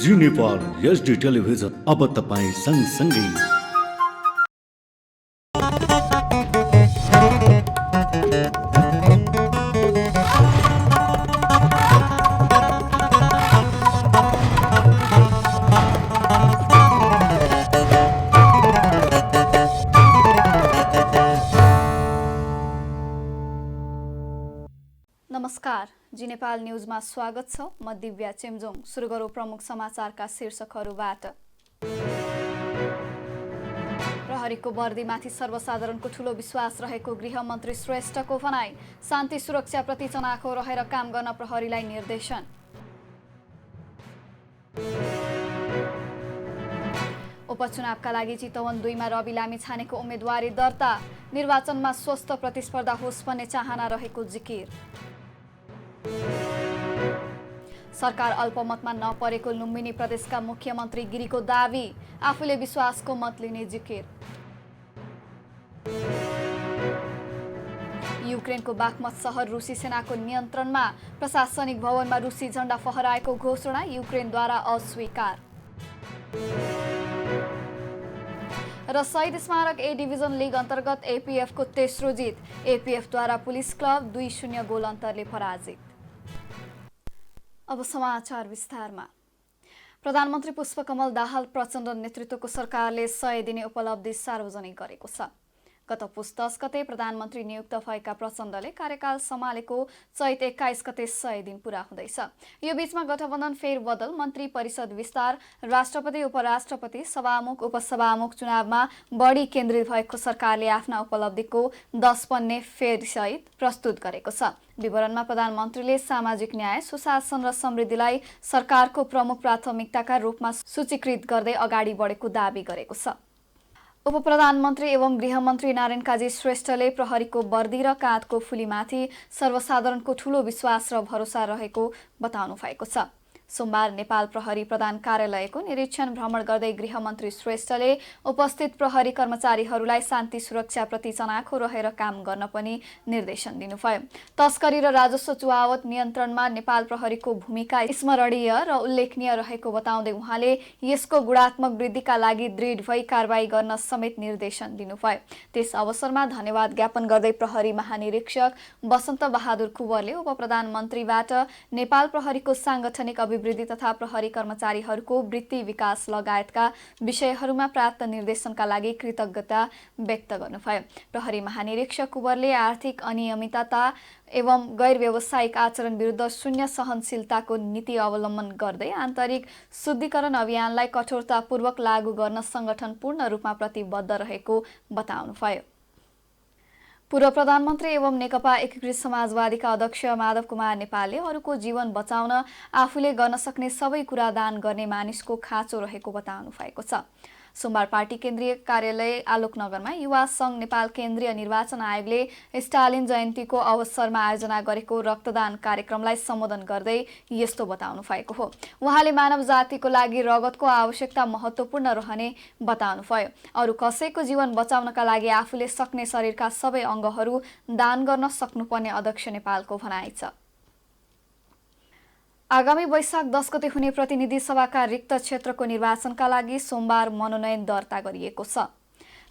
जी Nepal HD television अब तपाईँ सँगसँगै। नमस्कार, जी नेपाल न्यूजमा स्वागत छ। म दिव्या चेम्जोङ। सुरु गरौँ प्रमुख समाचारका शीर्षकहरूबाट। प्रहरीको वर्दीमाथि सर्वसाधारणको ठूलो विश्वास रहेको गृहमन्त्री श्रेष्ठको भनाई। शान्ति सुरक्षाप्रति चनाखो रहेर काम गर्न प्रहरीलाई निर्देशन। उपचुनावका लागि चितवन 2 मा रवि लामिछानेको उम्मेदवारी दर्ता। निर्वाचनमा स्वस्थ प्रतिस्पर्धा होस् भन्ने चाहना रहेको जिकिर। सरकार अल्पमतमा नपरेको लुम्बिनी प्रदेशका मुख्यमन्त्री गिरीको दावी। आफूले विश्वासको मत लिने जिकिर। युक्रेनको बाख्मत सहर रुसी सेनाको नियन्त्रणमा। प्रशासनिक भवनमा रुसी झण्डा फहराएको घोषणा युक्रेनद्वारा अस्वीकार। र शहीद स्मारक ए डिभिजन लिग अन्तर्गत एपीएफको तेस्रो जित। एपीएफद्वारा पुलिस क्लब 2-0 गोल अन्तरले पराजित। अब समाचार विस्तारमा। प्रधानमन्त्री पुष्पकमल दाहाल प्रचण्ड नेतृत्वको सरकारले 100 दिने उपलब्धि सार्वजनिक गरेको छ। गत पुस 10 गते प्रधानमन्त्री नियुक्त भएका प्रचण्डले कार्यकाल सम्हालेको चैत 21 गते 100 दिन पूरा हुँदैछ। यो बीचमा गठबन्धन फेरबदल, मन्त्री परिषद विस्तार, राष्ट्रपति उपराष्ट्रपति, सभामुख उपसभामुख चुनावमा बढी केन्द्रित भएको सरकारले आफ्ना उपलब्धिको 10 पन्ने फेरसहित प्रस्तुत गरेको छ। विवरणमा प्रधानमन्त्रीले सामाजिक न्याय, सुशासन र समृद्धिलाई सरकारको प्रमुख प्राथमिकताका रूपमा सूचीकृत गर्दै अगाडि बढेको दावी गरेको छ। उपप्रधानमन्त्री एवं गृहमन्त्री नारायण काजी श्रेष्ठले प्रहरीको वर्दी र काँधको फुलीमाथि सर्वसाधारणको ठूलो विश्वास र भरोसा रहेको बताउनु भएको छ। सोमबार नेपाल प्रहरी प्रधान कार्यालयको निरीक्षण भ्रमण गर्दै गृहमन्त्री श्रेष्ठले उपस्थित प्रहरी कर्मचारीहरूलाई शान्ति सुरक्षाप्रति चनाखो रहेर काम गर्न पनि निर्देशन दिनुभयो। तस्करी र राजस्व चुहावट नियन्त्रणमा नेपाल प्रहरीको भूमिका स्मरणीय र उल्लेखनीय रहेको बताउँदै उहाँले यसको गुणात्मक वृद्धिका लागि दृढ भई कारबाही गर्न समेत निर्देशन दिनुभयो। त्यस अवसरमा धन्यवाद ज्ञापन गर्दै प्रहरी महानिरीक्षक बसन्त बहादुर कुँवरले उपप्रधानमन्त्रीबाट नेपाल प्रहरीको सांगठनिक वृद्धि तथा प्रहरी कर्मचारीहरूको वृत्ति विकास लगायतका विषयहरूमा प्राप्त निर्देशनका लागि कृतज्ञता व्यक्त गर्नुभयो। प्रहरी महानिरीक्षक कुँवरले आर्थिक अनियमितता एवं गैर व्यावसायिक आचरण विरुद्ध शून्य सहनशीलताको नीति अवलम्बन गर्दै आन्तरिक शुद्धिकरण अभियानलाई कठोरतापूर्वक लागू गर्न संगठन पूर्ण रूपमा प्रतिबद्ध रहेको बताउनुभयो। पूर्व प्रधानमन्त्री एवं नेकपा एकीकृत समाजवादीका अध्यक्ष माधव कुमार नेपालले अरूको जीवन बचाउन आफूले गर्न सक्ने सबै कुरा दान गर्ने मानिसको खाँचो रहेको बताउनु भएको छ। सोमबार पार्टी केन्द्रीय कार्यालय आलोकनगरमा युवा संघ नेपाल केन्द्रीय निर्वाचन आयोगले स्टालिन जयन्तीको अवसरमा आयोजना गरेको रक्तदान कार्यक्रमलाई सम्बोधन गर्दै यस्तो बताउनु भएको हो। उहाँले मानव जातिको लागि रगतको आवश्यकता महत्त्वपूर्ण रहने बताउनुभयो। अरू कसैको जीवन बचाउनका लागि आफूले सक्ने शरीरका सबै अङ्गहरू दान गर्न सक्नुपर्ने अध्यक्ष नेपालको भनाइ छ। आगामी वैशाख 10 गते हुने प्रतिनिधि सभाका रिक्त क्षेत्रको निर्वाचनका लागि सोमबार मनोनयन दर्ता गरिएको छ।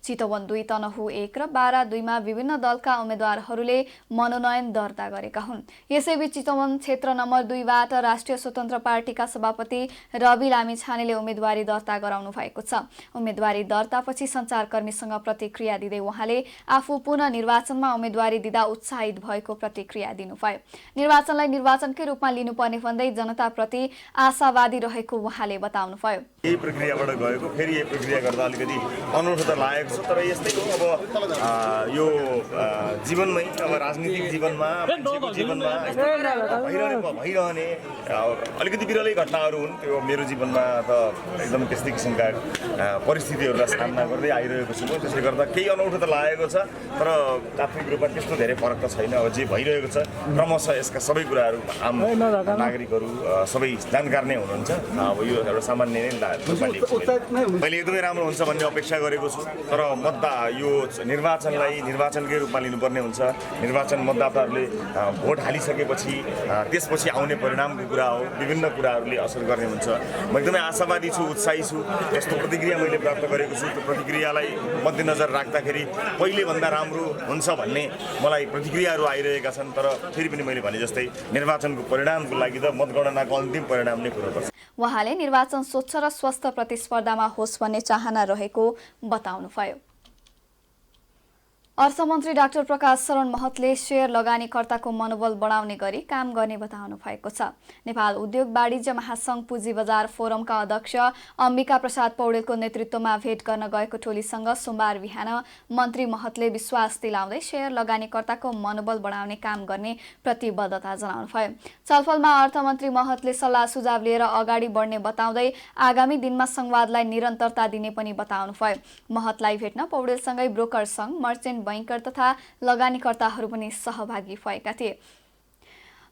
चितवन 2, तनहु 1 र बारा 2 मा विभिन्न दलका उम्मेद्वारहरूले मनोनयन दर्ता गरेका हुन्। यसैबीच चितवन क्षेत्र नम्बर 2 बाट राष्ट्रिय स्वतन्त्र पार्टीका सभापति रवि लामिछानेले उम्मेदवारी दर्ता गराउनु भएको छ। उम्मेदवारी दर्तापछि सञ्चारकर्मीसँग प्रतिक्रिया दिँदै उहाँले आफू पुनः निर्वाचनमा उम्मेदवारी दिँदा उत्साहित भएको प्रतिक्रिया दिनुभयो। निर्वाचनलाई निर्वाचनकै रूपमा लिनुपर्ने भन्दै जनताप्रति आशावादी रहेको उहाँले बताउनुभयो। यही प्रक्रियाबाट गएको, फेरि यही प्रक्रिया गर्दा अलिकति अनौठो त लागेको छ, तर यस्तै हो। अब यो जीवनमै, अब राजनीतिक जीवनमा, मान्छेको जीवनमा भइरहने अलिकति बिरलै घटनाहरू हुन्। त्यो मेरो जीवनमा त एकदम त्यस्तै किसिमका परिस्थितिहरूलाई सामना गर्दै आइरहेको छु। त्यसले गर्दा केही अनौठो त लागेको छ, तर प्राथमिक रूपमा त्यस्तो धेरै फरक त छैन। अब जे भइरहेको छ क्रमशः यसका सबै कुराहरू आम नागरिकहरू सबै जानकार नै हुनुहुन्छ। अब यो एउटा सामान्य नै मैले एकदमै राम्रो हुन्छ भन्ने अपेक्षा गरेको छु, तर तर यो निर्वाचनलाई निर्वाचनकै रूपमा लिनुपर्ने हुन्छ। निर्वाचन मतदाताहरूले भोट हालिसकेपछि त्यसपछि आउने परिणामको कुरा हो, विभिन्न कुराहरूले असर गर्ने हुन्छ। म एकदमै आशावादी छु, उत्साही छु। जस्तो प्रतिक्रिया मैले प्राप्त गरेको छु त्यो प्रतिक्रियालाई मध्यनजर राख्दाखेरि पहिलेभन्दा राम्रो हुन्छ भन्ने मलाई प्रतिक्रियाहरू आइरहेका छन्। तर फेरि पनि मैले भने जस्तै निर्वाचनको परिणामको लागि त मतगणनाको अन्तिम परिणाम नै कुरो पर्छ। उहाँले निर्वाचन स्वच्छ र स्वस्थ प्रतिस्पर्धामा होस् भन्ने चाहना रहेको बताउनुभयो। अर्थमन्त्री डाक्टर प्रकाश शरण महतले शेयर लगानीकर्ताको मनोबल बढाउने गरी काम गर्ने बताउनु भएको छ। नेपाल उद्योग वाणिज्य महासंघ पुँजी बजार फोरमका अध्यक्ष अम्बिका प्रसाद पौडेलको नेतृत्वमा भेट गर्न गएको टोलीसँग सोमबार बिहान मन्त्री महतले विश्वास दिलाउँदै शेयर लगानीकर्ताको मनोबल बढाउने काम गर्ने प्रतिबद्धता जनाउनुभयो। छलफलमा अर्थमन्त्री महतले सल्लाह सुझाव लिएर अगाडि बढ्ने बताउँदै आगामी दिनमा संवादलाई निरन्तरता दिने पनि बताउनुभयो। महतलाई भेट्न पौडेलसँगै ब्रोकर संघ, मर्चेन्ट बैंकर तथा लगानीकर्ताहरू पनि सहभागी भएका थिए।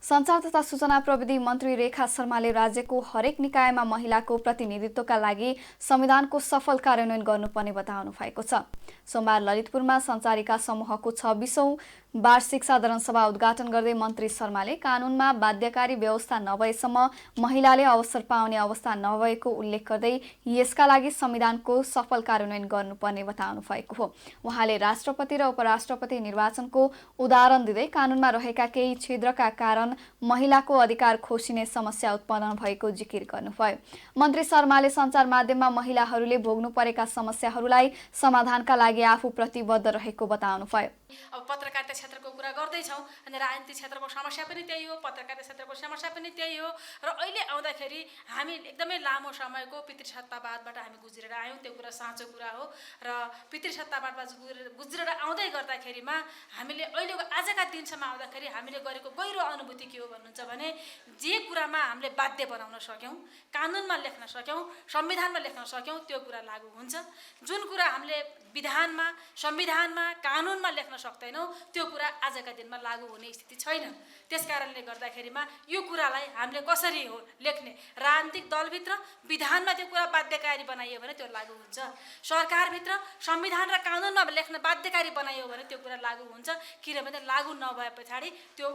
सञ्चार तथा सूचना प्रविधि मन्त्री रेखा शर्माले राज्यको हरेक निकायमा महिलाको प्रतिनिधित्वका लागि संविधानको सफल कार्यान्वयन गर्नुपर्ने बताउनु भएको छ। सोमबार ललितपुरमा सञ्चारिका समूहको 26औं वार्षिक साधारण सभा उद्घाटन गर्दै मन्त्री शर्माले कानूनमा बाध्यकारी व्यवस्था नभएसम्म महिलाले अवसर पाउने अवस्था नभएको उल्लेख गर्दै यसका लागि संविधानको सफल कार्यान्वयन गर्नुपर्ने बताउनु भएको हो। उहाँले राष्ट्रपति र उपराष्ट्रपति निर्वाचनको उदाहरण दिँदै कानूनमा रहेका केही छिद्रका कारण महिलाको अधिकार खोसिने समस्या उत्पन्न भएको जिकिर गर्नुभयो। मन्त्री शर्माले सञ्चार माध्यममा महिलाहरूले भोग्नु परेका समस्याहरूलाई समाधानका लागि आफू प्रतिबद्ध रहेको बताउनुभयो। अब पत्रकारिता क्षेत्रको कुरा गर्दैछौँ अनि राजनीतिक क्षेत्रको समस्या पनि त्यही हो, पत्रकारिता क्षेत्रको समस्या पनि त्यही हो। र अहिले आउँदाखेरि हामी एकदमै लामो समयको पितृसत्तावादबाट हामी गुज्रेर आयौँ, त्यो कुरा साँचो कुरा हो। र पितृसत्तावादबाट गुज्रेर आउँदै गर्दाखेरिमा हामीले अहिलेको आजका दिनसम्म आउँदाखेरि हामीले गरेको गहिरो अनुभूति के हो भन्नुहुन्छ भने जे कुरामा हामीले बाध्य बनाउन सक्यौँ, कानुनमा लेख्न सक्यौँ, संविधानमा लेख्न सक्यौँ त्यो कुरा लागू हुन्छ। जुन कुरा हामीले विधानमा, संविधानमा, कानुनमा लेख्न सक्दैनौँ त्यो कुरा आजका दिनमा लागू हुने स्थिति छैन। त्यसकारणले गर्दाखेरिमा यो कुरालाई हामीले कसरी हो लेख्ने, राजनीतिक दलभित्र विधानमा त्यो कुरा बाध्यकारी बनाइयो भने त्यो लागू हुन्छ, सरकारभित्र संविधान र कानुनमा लेख्न बाध्यकारी बनाइयो भने त्यो कुरा लागू हुन्छ। किनभने लागू नभए पछाडि त्यो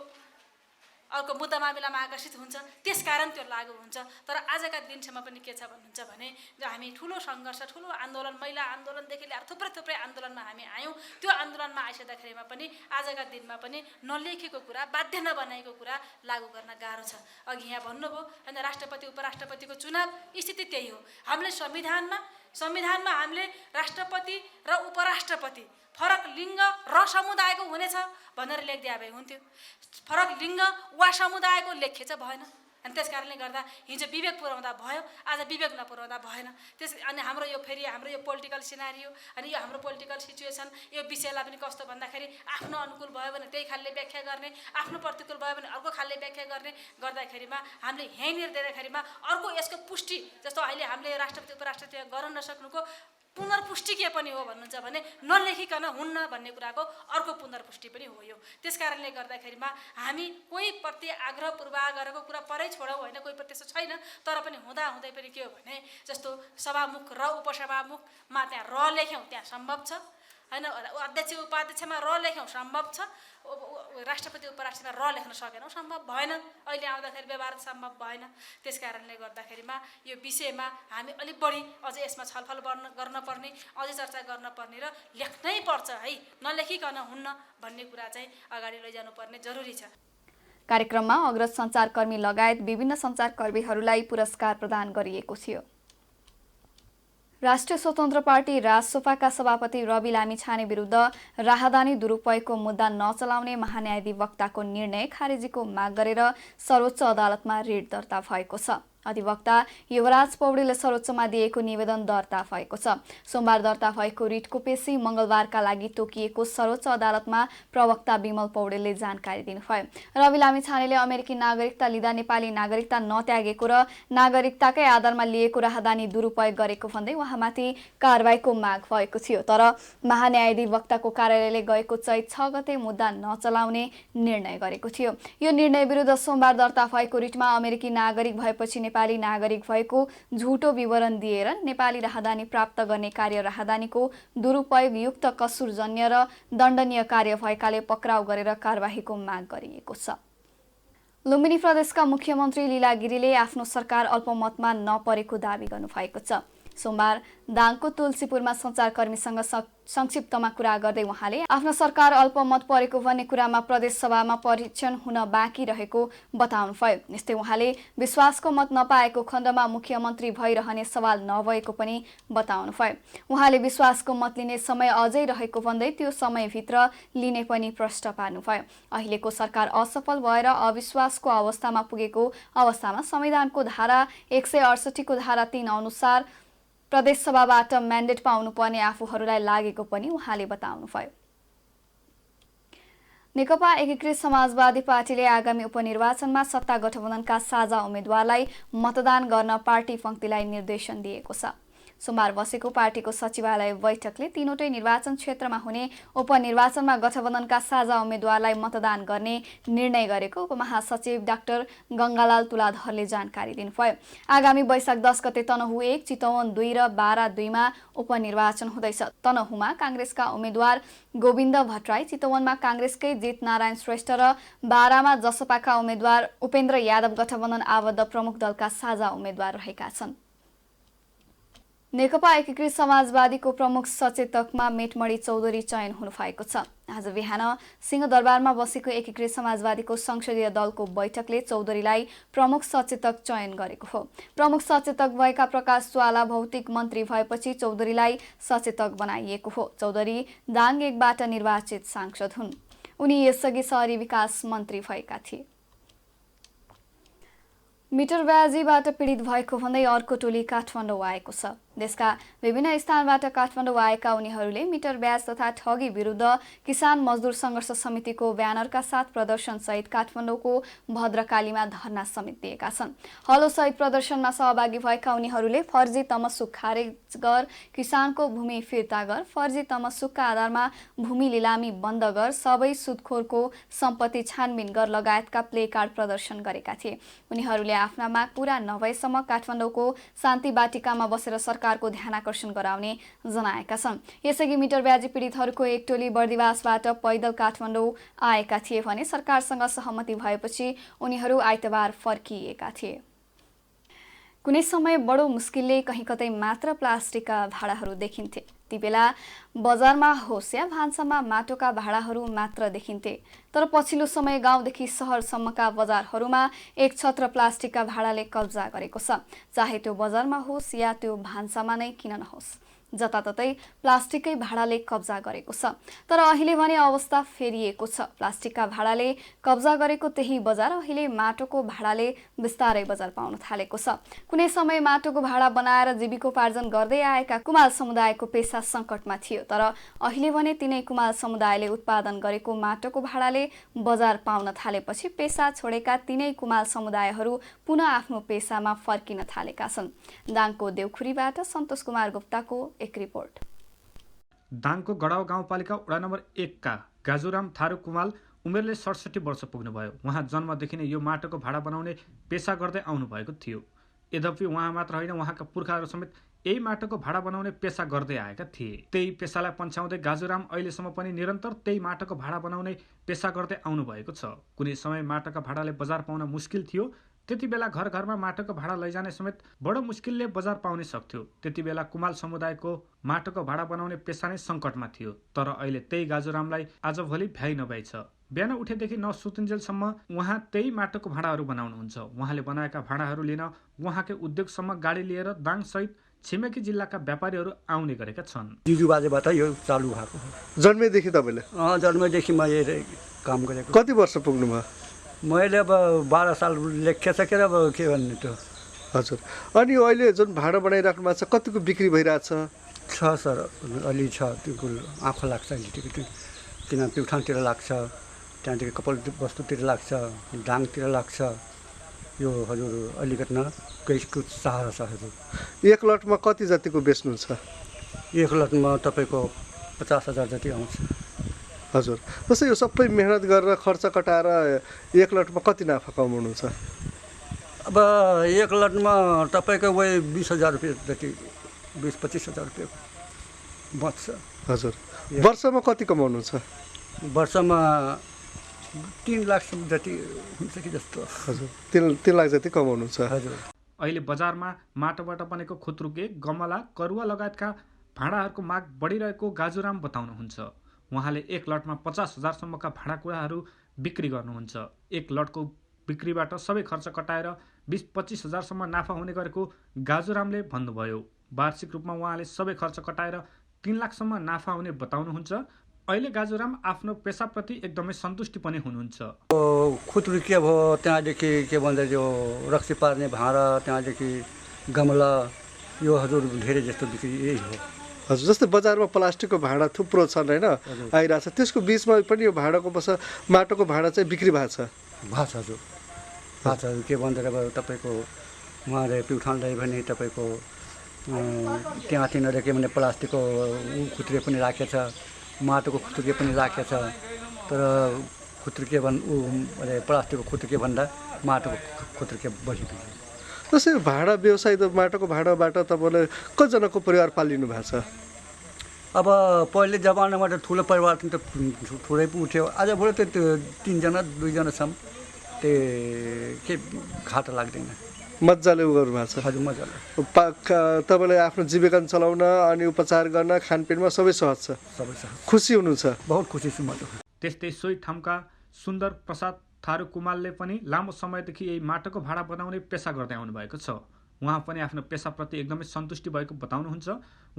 अर्को मुद्दा मामिलामा आकर्षित हुन्छ, त्यसकारण त्यो लागू हुन्छ। तर आजका दिनसम्म पनि के छ भन्नुहुन्छ भने जो हामी ठुलो सङ्घर्ष, ठुलो आन्दोलन, महिला आन्दोलनदेखि लिएर थुप्रै आन्दोलनमा हामी आयौँ। त्यो आन्दोलनमा आइसक्दाखेरिमा पनि आजका दिनमा पनि नलेखेको कुरा, बाध्य नबनाएको कुरा लागू गर्न गाह्रो छ। अघि यहाँ भन्नुभयो होइन राष्ट्रपति उपराष्ट्रपतिको चुनाव स्थिति त्यही हो। हामीले संविधानमा हामीले राष्ट्रपति र उपराष्ट्रपति फरक लिङ्ग र समुदायको हुनेछ भनेर लेखिदिए भए हुन्थ्यो। फरक लिङ्ग वा समुदायको लेखेछ भएन। अनि त्यसकारणले गर्दा हिजो विवेक पुर्याउँदा भयो, आज विवेक नपुर्याउँदा भएन। अनि हाम्रो यो पोलिटिकल सिनारियो अनि यो हाम्रो पोलिटिकल सिचुएसन यो विषयलाई पनि कस्तो भन्दाखेरि आफ्नो अनुकूल भयो भने त्यही खालले व्याख्या गर्ने, आफ्नो प्रतिकूल भयो भने अर्को खालले व्याख्या गर्ने गर्दाखेरिमा हामीले यहीँनिर दिँदाखेरिमा अर्को यसको पुष्टि जस्तो अहिले हामीले राष्ट्रपति उपराष्ट्रपति गर्न नसक्नुको पुनर्पुष्टि के पनि हो भन्नुहुन्छ भने नलेखिकन हुन्न भन्ने कुराको अर्को पुनर्पुष्टि पनि हो यो। त्यसकारणले गर्दाखेरिमा हामी कोही प्रति आग्रह पूर्वाग्रह गरेको कुरा परै छोडौँ होइन, कोही प्रति त्यस्तो छैन। तर पनि हुँदै पनि के हो भने जस्तो सभामुख र उपसभामुखमा त्यहाँ र लेख्यौँ त्यहाँ सम्भव छ होइन, अध्यक्ष उपाध्यक्षमा र लेख्यौँ सम्भव छ, राष्ट्रपति उपराष्ट्रपतिमा र लेख्न सकेनौँ सम्भव भएन। अहिले आउँदाखेरि व्यवहार सम्भव भएन। त्यसकारणले गर्दाखेरिमा यो विषयमा हामी अलिक बढी अझै यसमा छलफल गर्न पर्ने, अझै चर्चा गर्न पर्ने र लेख्नै पर्छ है, नलेखिकन हुन्न भन्ने कुरा चाहिँ अगाडि लैजानुपर्ने जरुरी छ। कार्यक्रममा अग्रज सञ्चारकर्मी लगायत विभिन्न सञ्चारकर्मीहरूलाई पुरस्कार प्रदान गरिएको थियो। राष्ट्रिय स्वतन्त्र पार्टी राजसपाका सभापति रवि लामिछाने विरुद्ध राहदानी दुरुपयोगको मुद्दा नचलाउने महान्यायाधिवक्ताको निर्णय खारेजीको माग गरेर सर्वोच्च अदालतमा रिट दर्ता भएको छ। अधिवक्ता युवराज पौडेलले सर्वोच्चमा दिएको निवेदन दर्ता भएको छ। सोमबार दर्ता भएको रिटको पेशी मङ्गलबारका लागि तोकिएको सर्वोच्च अदालतमा प्रवक्ता विमल पौडेलले जानकारी दिनुभयो। रवि लामिछानेले अमेरिकी नागरिकता लिँदा नेपाली नागरिकता नत्यागेको र नागरिकताकै आधारमा लिएको राहदानी दुरुपयोग गरेको भन्दै उहाँमाथि कारबाहीको माग भएको थियो। तर महान्यायाधिवक्ताको कार्यालयले गएको चैत 6 गते मुद्दा नचलाउने निर्णय गरेको थियो। यो निर्णय विरुद्ध सोमबार दर्ता भएको रिटमा अमेरिकी नागरिक भएपछि नेपाली नागरिक भएको झुटो विवरण दिएर नेपाली राहदानी प्राप्त गर्ने कार्य राहदानीको दुरुपयोगयुक्त कसुरजन्य र दण्डनीय कार्य भएकाले पक्राउ गरेर कारबाहीको माग गरिएको छ। लुम्बिनी प्रदेशका मुख्यमन्त्री लीला गिरीले आफ्नो सरकार अल्पमतमा नपरेको दावी गर्नुभएको छ। सोमबार दाङको तुलसीपुरमा सञ्चारकर्मीसँग संक्षिप्तमा कुरा गर्दै उहाँले आफ्नो सरकार अल्पमत परेको भन्ने कुरामा प्रदेश सभामा परीक्षण हुन बाँकी रहेको बताउनुभयो। यस्तै उहाँले विश्वासको मत नपाएको खण्डमा मुख्यमन्त्री भइरहने सवाल नभएको पनि बताउनुभयो। उहाँले विश्वासको मत लिने समय अझै रहेको भन्दै त्यो समयभित्र लिने पनि प्रश्न पार्नुभयो। अहिलेको सरकार असफल भएर अविश्वासको अवस्थामा पुगेको अवस्थामा संविधानको धारा 168 को धारा 3 अनुसार प्रदेश सभाबाट म्यान्डेट पाउनुपर्ने आफूहरूलाई लागेको पनि उहाँले बताउनुभयो। नेकपा एकीकृत समाजवादी पार्टीले आगामी उपनिर्वाचनमा सत्ता गठबन्धनका साझा उम्मेद्वारलाई मतदान गर्न पार्टी पङ्क्तिलाई निर्देशन दिएको छ। सोमबार बसेको पार्टीको सचिवालय बैठकले तीनवटै निर्वाचन क्षेत्रमा हुने उपनिर्वाचनमा गठबन्धनका साझा उम्मेद्वारलाई मतदान गर्ने निर्णय गरेको उपमहासचिव डाक्टर गङ्गालाल तुलाधरले जानकारी दिनुभयो। आगामी वैशाख 10 गते तनहु 1, चितवन 2 र बारा 2 मा उपनिर्वाचन हुँदैछ। तनहुमा काङ्ग्रेसका उम्मेद्वार गोविन्द भट्टराई, चितवनमा काङ्ग्रेसकै जित नारायण श्रेष्ठ र बारामा जसपाका उम्मेद्वार उपेन्द्र यादव गठबन्धन आबद्ध प्रमुख दलका साझा उम्मेद्वार रहेका छन्। नेकपा एकीकृत समाजवादीको प्रमुख सचेतकमा मेटमणि चौधरी चयन हुनुभएको छ। आज बिहान सिंहदरबारमा बसेको एकीकृत समाजवादीको संसदीय दलको बैठकले चौधरीलाई प्रमुख सचेतक चयन गरेको हो। प्रमुख सचेतक भएका प्रकाश ज्वाला भौतिक मन्त्री भएपछि चौधरीलाई सचेतक बनाइएको हो। चौधरी दाङ 1 बाट निर्वाचित सांसद हुन्। उनी यसअघि शहरी विकास मन्त्री भएका थिए। मिटर ब्याजीबाट पीडित भएको भन्दै अर्को टोली काठमाडौँ आएको छ। देशका विभिन्न स्थानबाट काठमाडौँ आएका उनीहरूले मिटर ब्याज तथा ठगी विरुद्ध किसान मजदुर सङ्घर्ष समितिको ब्यानरका साथ प्रदर्शनसहित काठमाडौँको भद्रकालीमा धरना समेत दिएका छन्। हलोसहित प्रदर्शनमा सहभागी भएका उनीहरूले फर्जी तमसुक खारेज गर, किसानको भूमि फिर्ता गर, फर्जी तमसुकका आधारमा भूमि लिलामी बन्द गर, सबै सुदखोरको सम्पत्ति छानबिन गर लगायतका प्ले कार्ड प्रदर्शन गरेका थिए। उनीहरूले आफ्ना माग पूरा नभएसम्म काठमाडौँको शान्ति बाटिकामा बसेर सरकारको ध्यानाकर्षण गराउने जनाएका छन्। यसअघि मिटर ब्याजी पीडितहरूको एक टोली बर्दिवासबाट पैदल काठमाडौँ आएका थिए भने सरकारसँग सहमति भएपछि उनीहरू आइतबार फर्किएका थिए। कुनै समय बडो मुस्किलले कहीँ कतै मात्र प्लास्टिकका भाँडाहरू देखिन्थे। ती बेला बजारमा होस् या भान्सामा माटोका भाँडाहरू मात्र देखिन्थे। तर पछिल्लो समय गाउँदेखि सहरसम्मका बजारहरूमा एक छत्र प्लास्टिकका भाँडाले कब्जा गरेको छ। चाहे त्यो बजारमा होस् या त्यो भान्सामा नै किन नहोस्, जताततै प्लास्टिककै भाँडाले कब्जा गरेको छ। तर अहिले भने अवस्था फेरिएको छ। प्लास्टिकका भाँडाले कब्जा गरेको त्यही बजार अहिले माटोको भाँडाले बिस्तारै बजार पाउन थालेको छ। कुनै समय माटोको भाँडा बनाएर जीविकोपार्जन गर्दै आएका कुमाल समुदायको पेसा सङ्कटमा थियो। तर अहिले भने तिनै कुमाल समुदायले उत्पादन गरेको माटोको भाँडाले बजार पाउन थालेपछि पेसा छोडेका तिनै कुमाल समुदायहरू पुनः आफ्नो पेसामा फर्किन थालेका छन्। दाङको देउखुरीबाट सन्तोष कुमार गुप्ताको एक रिपोर्ट। दाङको गडाउँ गाउँपालिका वडा नम्बर 1 का गाजुराम थारू कुमाल उमेरले 67 वर्ष पुग्नुभयो। उहाँ जन्मदेखि नै यो माटोको भाँडा बनाउने पेसा गर्दै आउनु भएको थियो। यद्यपि उहाँ मात्र होइन, उहाँका पुर्खाहरू समेत यही माटोको भाँडा बनाउने पेसा गर्दै आएका थिए। त्यही पेसालाई पन्छाउँदै गाजुराम अहिलेसम्म पनि निरन्तर त्यही माटोको भाँडा बनाउने पेसा गर्दै आउनु भएको छ। कुनै समय माटोका भाँडाले बजार पाउन मुस्किल थियो। त्यति बेला घर घरमा माटोको भाँडा लैजाने समेत बडो मुस्किलले बजार पाउने सक्थ्यो। त्यति बेला कुमाल समुदायको माटोको भाँडा बनाउने पेसा नै सङ्कटमा थियो। तर अहिले त्यही गाजुरामलाई आजभोलि भ्याइ नभ्याइ छ। बिहान उठेदेखि नसुतिन्जेलसम्म उहाँ त्यही माटोको भाँडाहरू बनाउनुहुन्छ। उहाँले बनाएका भाँडाहरू लिन उहाँकै उद्योगसम्म गाडी लिएर दाङसहित छिमेकी जिल्लाका व्यापारीहरू आउने गरेका छन्। जिजुबाजेबाट यो चालु भएको हो। जन्मेदेखि तपाईँले? जन्मेदेखि मैले काम गरेको। कति वर्ष पुग्नुभयो? मैले अब 12 साल लेखिसकेर अब के भन्ने त। हजुर, अनि अहिले जुन भाँडा बनाइराख्नु भएको छ कतिको बिक्री भइरहेछ? छ सर, अलि छ। त्यो आँखा लाग्छ किन प्युठानतिर लाग्छ, त्यहाँदेखि कपाल वस्तुतिर लाग्छ, डाङतिर लाग्छ। यो हजुर अलिकति न केहीको सहारा छ हजुर। एक लटमा कति जतिको बेच्नुहुन्छ? एक लटमा तपाईँको 50,000 जति आउँछ। हजुर, जस्तै यो सबै मेहनत गरेर खर्च कटाएर एक लटमा कति नाफा कमाउनुहुन्छ? अब एक लटमा तपाईँको वही 20,000 रुपियाँ जति 20-25 हजार रुपियाँ बच्छ। हजुर वर्षमा कति कमाउनुहुन्छ? वर्षमा 3 लाख जति हुन्छ कि जस्तो। हजुर 3 लाख जति कमाउनुहुन्छ? हजुर। अहिले बजारमा माटोबाट बनेको खुत्रुके, गमला, करुवा लगायतका भाँडाहरूको माग बढिरहेको गाजुराम बताउनुहुन्छ। उहाँले एक लटमा 50,000सम्मका भाँडाकुँडाहरू बिक्री गर्नुहुन्छ। एक लटको बिक्रीबाट सबै खर्च कटाएर 20-25 हजारसम्म नाफा हुने गरेको गाजुरामले भन्नुभयो। वार्षिक रूपमा उहाँले सबै खर्च कटाएर 3 लाखसम्म नाफा हुने बताउनुहुन्छ। अहिले गाजुराम आफ्नो पेसाप्रति एकदमै सन्तुष्टि पनि हुनुहुन्छ। खुत्रुके के भयो, त्यहाँदेखि के भन्छ यो रक्सी पार्ने भाँडा, त्यहाँदेखि गमला, यो हजुर धेरै जस्तो बिक्री यही हो। हजुर जस्तै बजारमा प्लास्टिकको भाँडा थुप्रो छन् होइन आइरहेको छ, त्यसको बिचमा पनि यो भाँडाको माटोको भाँडा चाहिँ बिक्री भएको छ? भएको छ हजुर, भएको छ। के भन्छ अब तपाईँको उहाँले प्युठानलाई भने तपाईँको त्यहाँ तिनीहरूले के भने प्लास्टिकको खुत्रुके पनि राखेछ, माटोको खुत्रुके पनि राखेछ। तर खुत्रुके प्लास्टिकको खुत्रुके भन्दा माटोको खुत्रुके बढी बिक्री। जस्तै भाँडा व्यवसाय त माटोको भाँडाबाट तपाईँले कतिजनाको परिवार पालिनु भएको छ? अब पहिले जमानामा त ठुलो परिवार त ठुलै पो उठ्यो। आजभोलि त 3 जना 2 जना छौँ, त्यो के घाटा लाग्दैन। मजाले उ गर्नु भएको छ? हजुर मजाले। तपाईँलाई आफ्नो जीविका चलाउन अनि उपचार गर्न खानपिनमा सबै सहज छ? सबै सहज। खुसी हुनुहुन्छ? बहुत खुसी छु म त। त्यस्तै सोही ठाउँका सुन्दर प्रसाद थारू कुमालले पनि लामो समयदेखि यही माटोको भाँडा बनाउने पेसा गर्दै आउनु भएको छ। उहाँ पनि आफ्नो पेसाप्रति एकदमै सन्तुष्टि भएको बताउनुहुन्छ।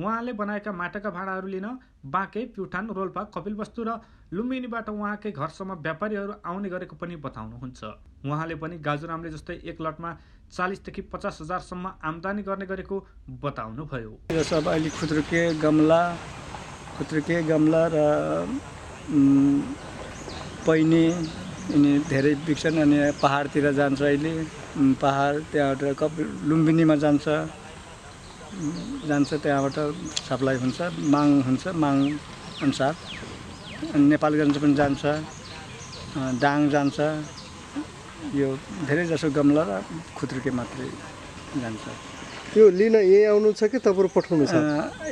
उहाँले बनाएका माटोका भाँडाहरू लिन बाँके, प्युठान, रोल्पा, कपिलवस्तु र लुम्बिनीबाट उहाँकै घरसम्म व्यापारीहरू आउने गरेको पनि बताउनुहुन्छ। उहाँले पनि गाजुरामले जस्तै एक लटमा 40,000 देखि 50,000सम्म आम्दानी गर्ने गरेको बताउनुभयो। यो सब अहिले खुत्रुके गमला र पैनी यिनी धेरै बिक्छन्। अनि पहाडतिर जान्छ, अहिले पहाड त्यहाँबाट लुम्बिनीमा जान्छ, त्यहाँबाट सप्लाई हुन्छ, माग अनुसार। अनि नेपालगञ्ज पनि जान्छ, दाङ जान्छ। यो धेरै जसो गमला र खुत्रुके मात्रै जान्छ। यो लिन यहीँ आउनु छ कि तपाईँहरू पठाउनु छ?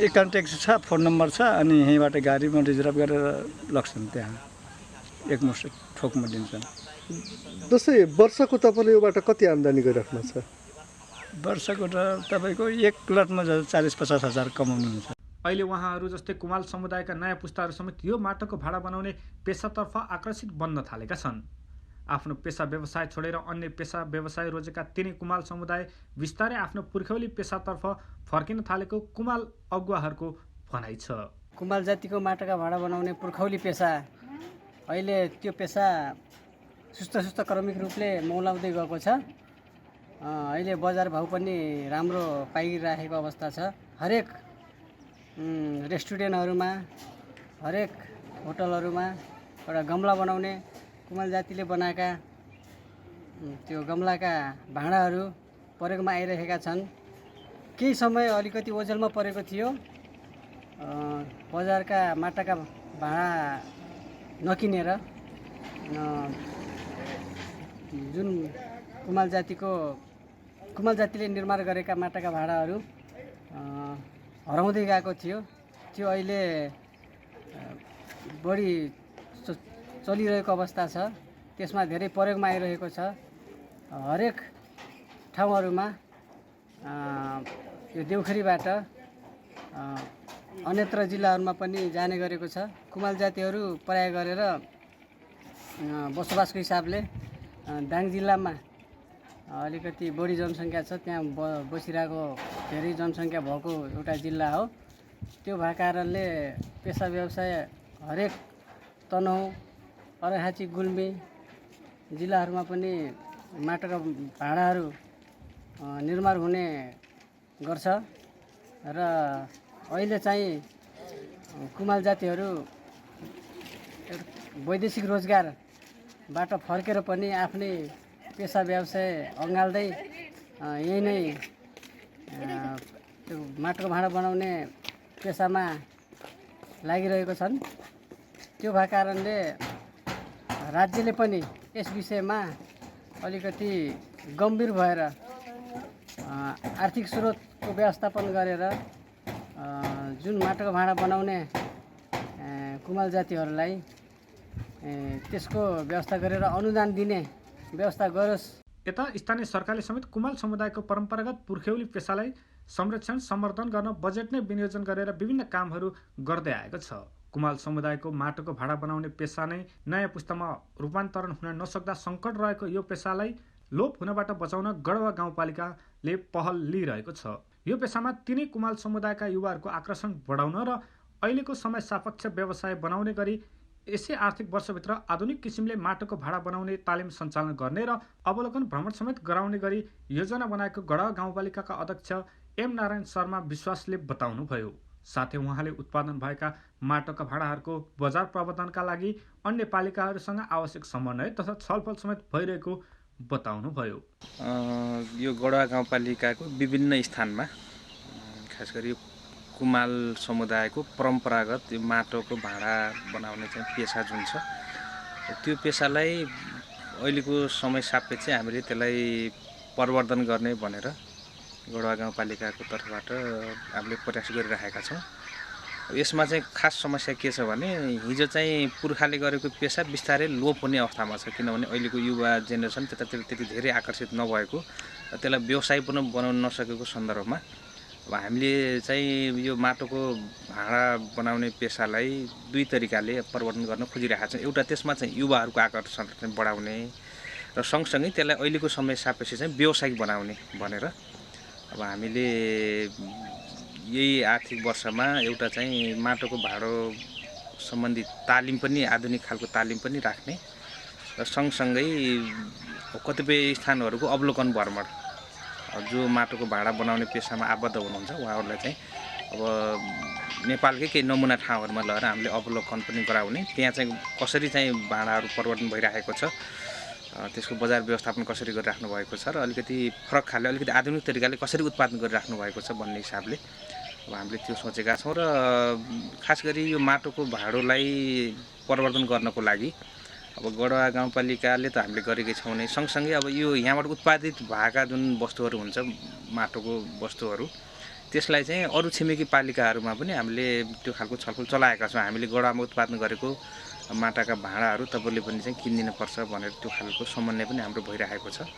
एक कन्ट्याक्ट छ, फोन नम्बर छ, अनि यहीँबाट गाडीमा रिजर्भ गरेर लग्छन्, त्यहाँ एकमुष्ट थोकमा दिन्छन्। जस्तै वर्षको तपाईँले योबाट कति आम्दानी गरिराख्नु छ? वर्षको त तपाईँको एक लटमा 40-50 हजार कमाउनुहुन्छ। अहिले उहाँहरू जस्तै कुमाल समुदायका नयाँ पुस्ताहरू समेत यो माटोको भाँडा बनाउने पेसातर्फ आकर्षित बन्न थालेका छन्। आफ्नो पेसा व्यवसाय छोडेर अन्य पेसा व्यवसाय रोजेका तिनै कुमाल समुदाय बिस्तारै आफ्नो पुर्ख्यौली पेसातर्फ फर्किन थालेको कुमाल अगुवाहरूको भनाइ छ। कुमाल जातिको माटोका भाँडा बनाउने पुर्खौली पेसा, अहिले त्यो पेसा सुस्त क्रमिक रूपले मौलाउँदै गएको छ। अहिले बजार भाउ पनि राम्रो पाइराखेको अवस्था छ। हरेक रेस्टुरेन्टहरूमा, हरेक होटलहरूमा एउटा गमला बनाउने, कुमाल जातिले बनाएका त्यो गमलाका भाँडाहरू प्रयोगमा आइरहेका छन्। केही समय अलिकति ओझेलमा परेको थियो। बजारका माटाका भाँडा नकिनेर जुन कुमाल जातिले निर्माण गरेका माटाका भाँडाहरू हराउँदै गएको थियो, त्यो अहिले बढी चलिरहेको अवस्था छ। त्यसमा धेरै प्रयोगमा आइरहेको छ। हरेक ठाउँहरूमा यो देउखरीबाट अन्यत्र जिल्लाहरूमा पनि जाने गरेको छ। कुमाल जातिहरू प्राय गरेर बसोबासको हिसाबले दाङ जिल्लामा अलिकति बढी जनसङ्ख्या छ। त्यहाँ बसिरहेको धेरै जनसङ्ख्या भएको एउटा जिल्ला हो। त्यो भएको कारणले पेसा व्यवसाय हरेक तनहुँ, अर्घाखाँची, गुल्मी जिल्लाहरूमा पनि माटोका भाँडाहरू निर्माण हुने गर्छ। र अहिले चाहिँ कुमाल जातिहरू वैदेशिक रोजगारबाट फर्केर पनि आफ्नै पेसा व्यवसाय अँगाल्दै यही नै त्यो माटोको भाँडा बनाउने पेसामा लागिरहेको छन्। त्यो भएको कारणले राज्यले पनि यस विषयमा अलिकति गम्भीर भएर आर्थिक स्रोतको व्यवस्थापन गरेर जुन माटोको भाँडा बनाउने कुमाल जातिहरूलाई त्यसको व्यवस्था गरेर अनुदान दिने व्यवस्था गरोस्। यता स्थानीय सरकारले समेत कुमाल समुदायको परम्परागत पुर्ख्यौली पेसालाई संरक्षण सम्वर्धन गर्न बजेट नै विनियोजन गरेर विभिन्न कामहरू गर्दै आएको छ। कुमाल समुदायको माटोको भाँडा बनाउने पेसा नै नयाँ पुस्तामा रूपान्तरण हुन नसक्दा सङ्कट रहेको यो पेसालाई लोप हुनबाट बचाउन गढवा गाउँपालिकाले पहल लिइरहेको छ। यो पेसामा तिनै कुमाल समुदायका युवाहरूको आकर्षण बढाउन र अहिलेको समय सापेक्ष व्यवसाय बनाउने गरी यसै आर्थिक वर्षभित्र आधुनिक किसिमले माटोको भाँडा बनाउने तालिम सञ्चालन गर्ने र अवलोकन भ्रमण समेत गराउने गरी योजना बनाएको गढवा गाउँपालिकाका अध्यक्ष एम नारायण शर्मा विश्वासले बताउनुभयो। साथै उहाँले उत्पादन भएका माटोका भाँडाहरूको बजार प्रबन्धनका लागि अन्य पालिकाहरूसँग आवश्यक समन्वय तथा छलफल समेत भइरहेको बताउनुभयो। यो गढवा गाउँपालिकाको विभिन्न स्थानमा खास गरी कुमाल समुदायको परम्परागत यो माटोको भाँडा बनाउने चाहिँ पेसा जुन छ त्यो पेसालाई अहिलेको समय सापेक्ष हामीले त्यसलाई प्रवर्धन गर्ने भनेर गढवा गाउँपालिकाको तर्फबाट हामीले प्रयास गरिरहेका छौँ। यसमा चाहिँ खास समस्या के छ भने हिजो चाहिँ पुर्खाले गरेको पेसा बिस्तारै लोप हुने अवस्थामा छ, किनभने अहिलेको युवा जेनेरेसन त्यतातिर त्यति धेरै आकर्षित नभएको, त्यसलाई व्यवसाय पनि बनाउन नसकेको सन्दर्भमा अब हामीले चाहिँ यो माटोको भाँडा बनाउने पेसालाई दुई तरिकाले प्रवर्धन गर्न खोजिरहेका छौँ। एउटा त्यसमा चाहिँ युवाहरूको आकर्षण चाहिँ बढाउने र सँगसँगै त्यसलाई अहिलेको समय सापेक्ष चाहिँ व्यावसायिक बनाउने भनेर अब हामीले यही आर्थिक वर्षमा एउटा चाहिँ माटोको भाँडो सम्बन्धी तालिम पनि आधुनिक खालको तालिम पनि राख्ने र सँगसँगै कतिपय स्थानहरूको अवलोकन भ्रमण जो माटोको भाँडा बनाउने पेसामा आबद्ध हुनुहुन्छ उहाँहरूलाई चाहिँ अब नेपालकै केही नमुना ठाउँहरूमा लगेर हामीले अवलोकन पनि गराउने, त्यहाँ चाहिँ कसरी चाहिँ भाँडाहरू परिवर्तन भइरहेको छ, त्यसको बजार व्यवस्थापन कसरी गरिराख्नु भएको छ र अलिकति फरक खालले अलिकति आधुनिक तरिकाले कसरी उत्पादन गरिराख्नु भएको छ भन्ने हिसाबले अब हामीले त्यो सोचेका छौँ। र खास गरी यो माटोको भाँडोलाई परिवर्तन गर्नको लागि अब गढवा गाउँपालिकाले त हामीले गरेकै छौँ नै, सँगसँगै अब यो यहाँबाट उत्पादित भएका जुन वस्तुहरू हुन्छ माटोको वस्तुहरू त्यसलाई चाहिँ अरू छिमेकी पालिकाहरूमा पनि हामीले त्यो खालको छलफल चलाएका छौँ। हामीले गढवामा उत्पादन गरेको माटाका भाँडाहरू तपाईँले पनि चाहिँ किनिदिनुपर्छ भनेर त्यो खालको समन्वय पनि हाम्रो भइरहेको छ।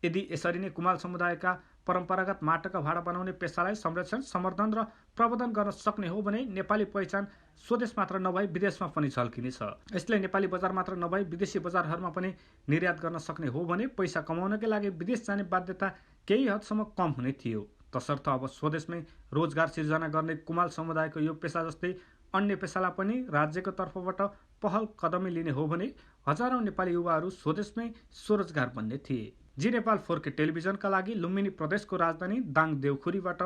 यदि यसरी नै कुमाल समुदायका परम्परागत माटोका भाँडा बनाउने पेसालाई संरक्षण सम्वर्धन र प्रबन्धन गर्न सक्ने हो भने नेपाली पहिचान स्वदेश मात्र नभई विदेशमा पनि झल्किनेछ। यसले नेपाली बजार मात्र नभई विदेशी बजारहरूमा पनि निर्यात गर्न सक्ने हो भने पैसा कमाउनकै लागि विदेश जाने बाध्यता केही हदसम्म कम हुने थियो। तसर्थ अब स्वदेशमै रोजगार सिर्जना गर्ने कुमाल समुदायको यो पेसा जस्तै अन्य पेसालाई पनि राज्यको तर्फबाट पहल कदमी लिने हो भने हजारौं नेपाली युवाहरू स्वदेशमै स्वरोजगार बन्ने थिए। जी नेपाल 4K टेलिभिजनका लागि लुम्बिनी प्रदेशको राजधानी दाङ देउखुरीबाट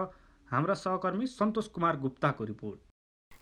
हाम्रा सहकर्मी सन्तोष कुमार गुप्ताको रिपोर्ट।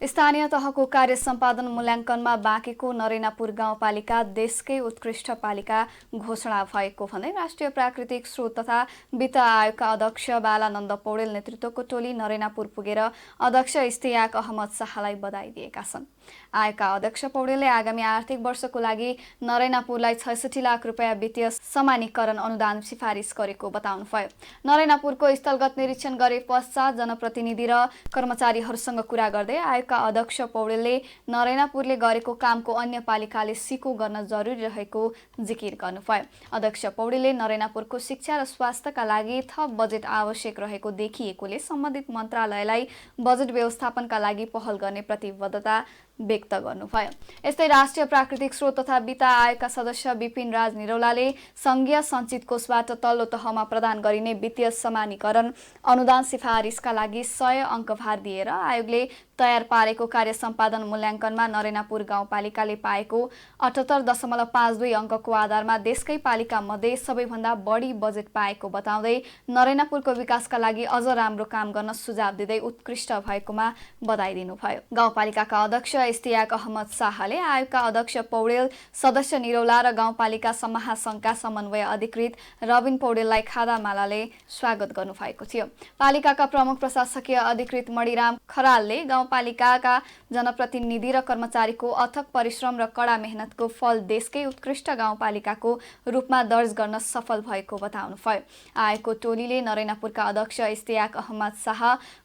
स्थानीय तहको कार्य सम्पादन मूल्याङ्कनमा बाँकेको नरेनापुर गाउँपालिका देशकै उत्कृष्ट पालिका घोषणा भएको भन्दै राष्ट्रिय प्राकृतिक स्रोत तथा वित्त आयोगका अध्यक्ष बालानन्द पौडेल नेतृत्वको टोली नरेनापुर पुगेर अध्यक्ष इस्तियाक अहमद शाहलाई बधाई दिएका छन्। आयोगका अध्यक्ष पौडेलले आगामी आर्थिक वर्षको लागि नरेनापुरलाई 66 लाख रुपियाँ वित्तीय समानीकरण अनुदान सिफारिस गरेको बताउनुभयो। नरेनापुरको स्थलगत निरीक्षण गरे पश्चात जनप्रतिनिधि र कर्मचारीहरूसँग कुरा गर्दै आयोगका अध्यक्ष पौडेलले नरेनापुरले गरेको कामको अन्य पालिकाले सिको गर्न जरुरी रहेको जिकिर गर्नुभयो। अध्यक्ष पौडेलले नरेनापुरको शिक्षा र स्वास्थ्यका लागि थप बजेट आवश्यक रहेको देखिएकोले सम्बन्धित मन्त्रालयलाई बजेट व्यवस्थापनका लागि पहल गर्ने प्रतिबद्धता व्यक्त गर्नुभयो। यस्तै राष्ट्रिय प्राकृतिक स्रोत तथा वित्त आयोगका सदस्य विपिन राज निरौलाले संघीय सञ्चित कोषबाट तल्लो तहमा प्रदान गरिने वित्तीय समानीकरण अनुदान सिफारिसका लागि 100 अङ्कभार दिएर आयोगले तयार पारेको कार्य सम्पादन मूल्याङ्कनमा नरेनापुर गाउँपालिकाले पाएको 78.52 अङ्कको आधारमा देशकै पालिका मध्ये सबैभन्दा बढी बजेट पाएको बताउँदै नरेनापुरको विकासका लागि अझ राम्रो काम गर्न सुझाव दिँदै उत्कृष्ट भएकोमा बधाई दिनुभयो। गाउँपालिकाका अध्यक्ष इस्तियाक अहमद शाहले आयोगका अध्यक्ष पौडेल, सदस्य निरौला र गाउँपालिका महासङ्घका समन्वय अधिकृत रबिन पौडेललाई खादामालाले स्वागत गर्नुभएको थियो। पालिकाका प्रमुख प्रशासकीय अधिकृत मणिराम खरालले गाउँपालिकाका जनप्रतिनिधि र कर्मचारीको अथक परिश्रम र कडा मेहनतको फल देशकै उत्कृष्ट गाउँपालिकाको रूपमा दर्ज गर्न सफल भएको बताउनुभयो। आयोगको टोलीले नरेनापुरका अध्यक्ष इस्तियाक अहमद शाह,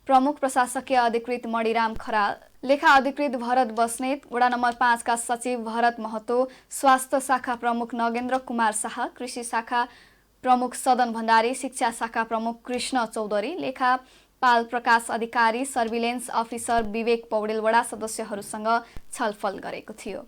प्रमुख प्रशासकीय अधिकृत मणिराम खराल, लेखा अधिकृत भरत बस्नेत, वडा नम्बर 5 का सचिव भरत महतो, स्वास्थ्य शाखा प्रमुख नगेन्द्र कुमार शाह, कृषि शाखा प्रमुख सदन भण्डारी, शिक्षा शाखा प्रमुख कृष्ण चौधरी, लेखापाल प्रकाश अधिकारी, सर्भिलेन्स अफिसर विवेक पौडेल वडा सदस्यहरूसँग छलफल गरेको थियो।